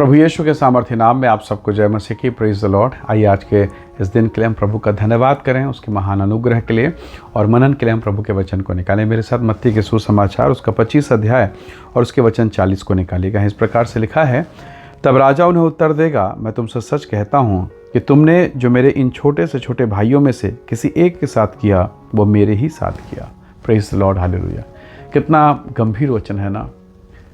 प्रभु यीशु के सामर्थ्य नाम में आप सबको जय मसीह की। Praise the Lord. आइए आज के इस दिन के लिए हम प्रभु का धन्यवाद करें, उसके महान अनुग्रह के लिए और मनन के लिए हम प्रभु के वचन को निकालें। मेरे साथ मत्ती के सुसमाचार उसका 25 अध्याय और उसके वचन 40 को निकालिएगा। इस प्रकार से लिखा है, तब राजा उन्हें उत्तर देगा, मैं तुमसे सच कहता हूँ कि तुमने जो मेरे इन छोटे से छोटे भाइयों में से किसी एक के साथ किया, वो मेरे ही साथ किया। Praise the Lord, hallelujah. कितना गंभीर वचन है ना।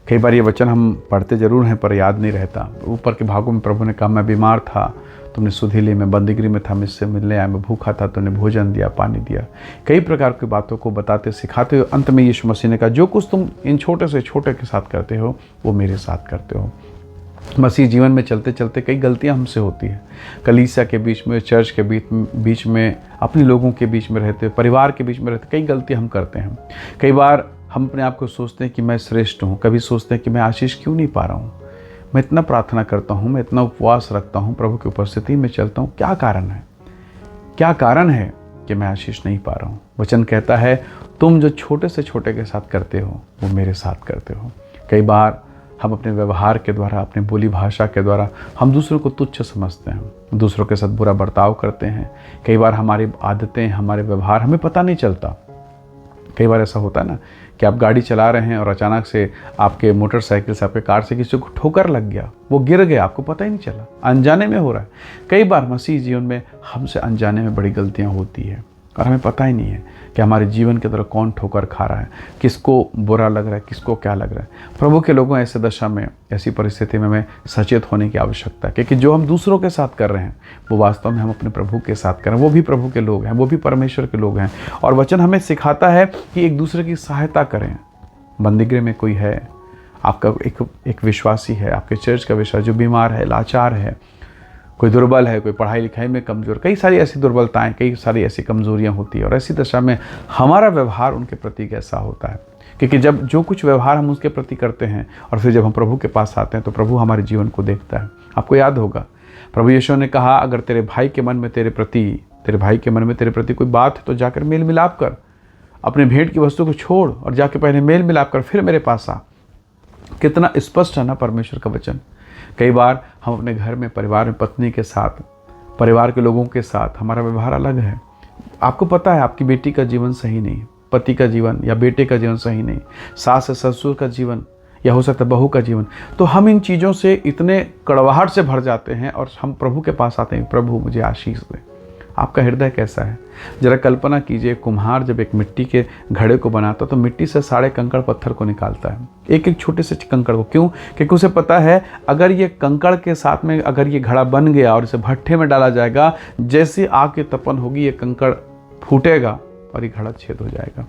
कई बार ये वचन हम पढ़ते ज़रूर हैं पर याद नहीं रहता। ऊपर के भागों में प्रभु ने कहा, मैं बीमार था, तुमने सुधि ली, मैं बंदीगृह में था, मुझसे मिलने आया, मैं भूखा था, तुमने भोजन दिया, पानी दिया। कई प्रकार की बातों को बताते सिखाते हो। अंत में यीशु मसीह ने कहा, जो कुछ तुम इन छोटे से छोटे के साथ करते हो वो मेरे साथ करते हो। मसीह जीवन में चलते चलते कई गलतियां हमसे होती हैं। कलीसिया के बीच में, चर्च के बीच में, अपने लोगों के बीच में रहते, परिवार के बीच में रहते, कई गलतियां हम करते हैं। कई बार हम अपने आप को सोचते हैं कि मैं श्रेष्ठ हूँ, कभी सोचते हैं कि मैं आशीष क्यों नहीं पा रहा हूँ। मैं इतना प्रार्थना करता हूँ, मैं इतना उपवास रखता हूँ, प्रभु की उपस्थिति में चलता हूँ, क्या कारण है? क्या कारण है कि मैं आशीष नहीं पा रहा हूँ? वचन कहता है, तुम जो छोटे से छोटे के साथ करते हो वो मेरे साथ करते हो। कई बार हम अपने व्यवहार के द्वारा, अपने बोली भाषा के द्वारा हम दूसरों को तुच्छ समझते हैं, दूसरों के साथ बुरा बर्ताव करते हैं। कई बार हमारी आदतें, हमारे व्यवहार हमें पता नहीं चलता। कई बार ऐसा होता है ना कि आप गाड़ी चला रहे हैं और अचानक से आपके मोटरसाइकिल से, आपके कार से किसी को ठोकर लग गया, वो गिर गया, आपको पता ही नहीं चला, अनजाने में हो रहा है। कई बार मसीह जीवन में हमसे अनजाने में बड़ी गलतियां होती है और हमें पता ही नहीं है कि हमारे जीवन के तरफ कौन ठोकर खा रहा है, किसको बुरा लग रहा है, किसको क्या लग रहा है। प्रभु के लोगों ऐसे दशा में, ऐसी परिस्थिति में हमें सचेत होने की आवश्यकता है, क्योंकि जो हम दूसरों के साथ कर रहे हैं वो वास्तव में हम अपने प्रभु के साथ कर रहे हैं। वो भी प्रभु के लोग हैं, वो भी परमेश्वर के लोग हैं। और वचन हमें सिखाता है कि एक दूसरे की सहायता करें। बंदीगृह में कोई है, आपका एक विश्वासी है, आपके चर्च का विश्वास जो बीमार है, लाचार है, कोई दुर्बल है, कोई पढ़ाई लिखाई में कमज़ोर, कई सारी ऐसी दुर्बलताएं, कई सारी ऐसी कमज़ोरियां होती है। और ऐसी दशा में हमारा व्यवहार उनके प्रति कैसा होता है? क्योंकि जब जो कुछ व्यवहार हम उसके प्रति करते हैं और फिर जब हम प्रभु के पास आते हैं तो प्रभु हमारे जीवन को देखता है। आपको याद होगा, प्रभु यीशु ने कहा, अगर तेरे भाई के मन में तेरे प्रति कोई बात है तो जाकर मेल मिलाप कर, अपने भेंट की वस्तु को छोड़ और जाके पहले मेल मिलाप कर, फिर मेरे पास आ। कितना स्पष्ट है ना परमेश्वर का वचन। कई बार हम अपने घर में, परिवार में, पत्नी के साथ, परिवार के लोगों के साथ हमारा व्यवहार अलग है। आपको पता है आपकी बेटी का जीवन सही नहीं, पति का जीवन या बेटे का जीवन सही नहीं, सास ससुर का जीवन या हो सकता है बहू का जीवन। तो हम इन चीज़ों से इतने कड़वाहट से भर जाते हैं और हम प्रभु के पास आते हैं, प्रभु मुझे आशीष दे। आपका हृदय कैसा है? जरा कल्पना कीजिए, कुम्हार जब एक मिट्टी के घड़े को बनाता तो मिट्टी से सारे कंकड़ पत्थर को निकालता है, एक एक छोटे से कंकड़ को। क्यों? क्योंकि उसे पता है अगर ये कंकड़ के साथ में अगर ये घड़ा बन गया और इसे भट्ठे में डाला जाएगा, जैसे आग की तपन होगी ये कंकड़ फूटेगा और ये घड़ा छेद हो जाएगा।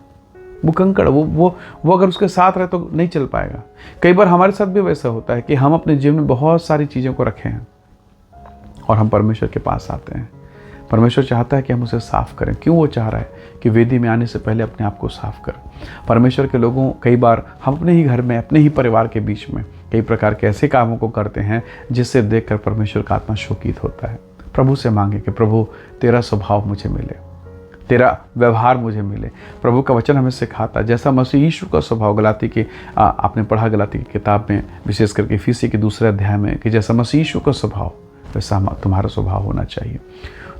वो कंकड़ वो अगर उसके साथ रहे तो नहीं चल पाएगा। कई बार हमारे साथ भी वैसा होता है कि हम अपने जीवन में बहुत सारी चीज़ों को रखे हैं और हम परमेश्वर के पास आते हैं। परमेश्वर चाहता है कि हम उसे साफ़ करें। क्यों वो चाह रहा है? कि वेदी में आने से पहले अपने आप को साफ़ करें। परमेश्वर के लोगों, कई बार हम अपने ही घर में, अपने ही परिवार के बीच में कई प्रकार के ऐसे कामों को करते हैं जिससे देखकर परमेश्वर का आत्मा शोकित होता है। प्रभु से मांगे कि प्रभु तेरा स्वभाव मुझे मिले, तेरा व्यवहार मुझे मिले। प्रभु का वचन हमें सिखाता है जैसा मसीह यीशु का स्वभाव, गलाती की आपने पढ़ा गलाती की किताब में, विशेष करके इफिसी के 2 अध्याय में, कि जैसा मसीह यीशु का स्वभाव वैसा तुम्हारा स्वभाव होना चाहिए।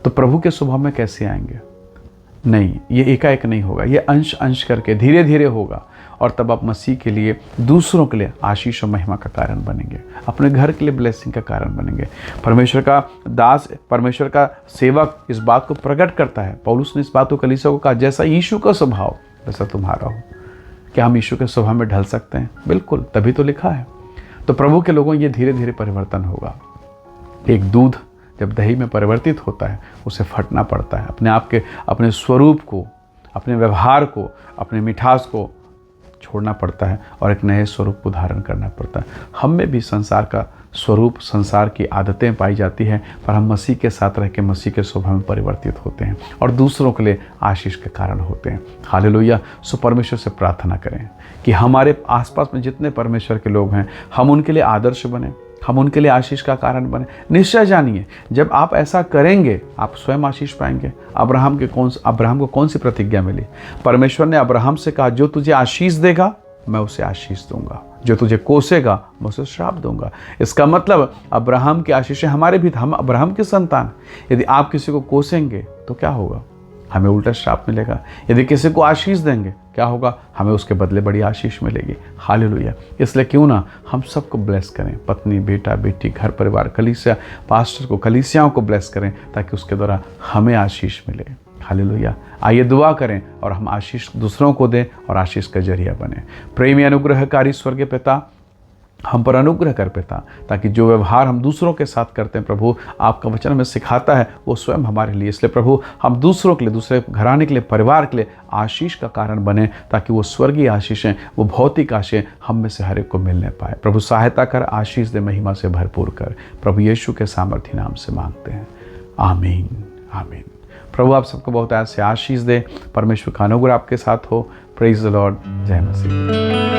तो प्रभु के स्वभाव में कैसे आएंगे? नहीं, ये एकाएक नहीं होगा, ये अंश अंश करके धीरे धीरे होगा। और तब आप मसीह के लिए, दूसरों के लिए आशीष और महिमा का कारण बनेंगे, अपने घर के लिए ब्लेसिंग का कारण बनेंगे। परमेश्वर का दास, परमेश्वर का सेवक इस बात को प्रकट करता है। पौलुस ने इस बात को कलीसिया को कहा, जैसा यीशु का स्वभाव वैसा तुम्हारा हो। क्या हम यीशु के स्वभाव में ढल सकते हैं? बिल्कुल, तभी तो लिखा है। तो प्रभु के लोगों, ये धीरे धीरे परिवर्तन होगा। एक दूध जब दही में परिवर्तित होता है उसे फटना पड़ता है, अपने आप के, अपने स्वरूप को, अपने व्यवहार को, अपने मिठास को छोड़ना पड़ता है और एक नए स्वरूप को धारण करना पड़ता है। हम में भी संसार का स्वरूप, संसार की आदतें पाई जाती हैं, पर हम मसीह के साथ रह के मसीह के स्वभाव में परिवर्तित होते हैं और दूसरों के लिए आशीष के कारण होते हैं। हालेलुया। सो परमेश्वर से प्रार्थना करें कि हमारे आसपास में जितने परमेश्वर के लोग हैं, हम उनके लिए आदर्श बने, हम उनके लिए आशीष का कारण बने। निश्चय जानिए, जब आप ऐसा करेंगे आप स्वयं आशीष पाएंगे। अब्राहम को कौन सी प्रतिज्ञा मिली? परमेश्वर ने अब्राहम से कहा, जो तुझे आशीष देगा मैं उसे आशीष दूंगा, जो तुझे कोसेगा मैं उसे श्राप दूंगा। इसका मतलब अब्राहम की आशीषें हमारे भी, हम अब्राहम की संतान। यदि आप किसी को कोसेंगे तो क्या होगा? हमें उल्टा श्राप मिलेगा। यदि किसी को आशीष देंगे क्या होगा? हमें उसके बदले बड़ी आशीष मिलेगी। हालेलुया। इसलिए क्यों ना हम सबको ब्लेस करें, पत्नी, बेटा, बेटी, घर परिवार, कलीसिया, पास्टर को, कलीसियाओं को ब्लेस करें, ताकि उसके द्वारा हमें आशीष मिले। हालेलुया। आइए दुआ करें और हम आशीष दूसरों को दें और आशीष का जरिया बने। प्रेमी अनुग्रहकारी स्वर्गीय पिता, हम पर अनुग्रह कर पिता, ताकि जो व्यवहार हम दूसरों के साथ करते हैं प्रभु, आपका वचन हमें सिखाता है, वो स्वयं हमारे लिए। इसलिए प्रभु हम दूसरों के लिए, दूसरे घराने के लिए, परिवार के लिए आशीष का कारण बने, ताकि वो स्वर्गीय आशीषें, वो भौतिक आशीषें हम में से हर एक को मिलने पाए। प्रभु सहायता कर, आशीष दे, महिमा से भरपूर कर। प्रभु यीशु के सामर्थी नाम से मांगते हैं, आमीन, आमीन। प्रभु आप सबको बहुत ऐसे आशीष दे। परमेश्वर का अनुग्रह आपके साथ हो। Praise the Lord. जय मसीह।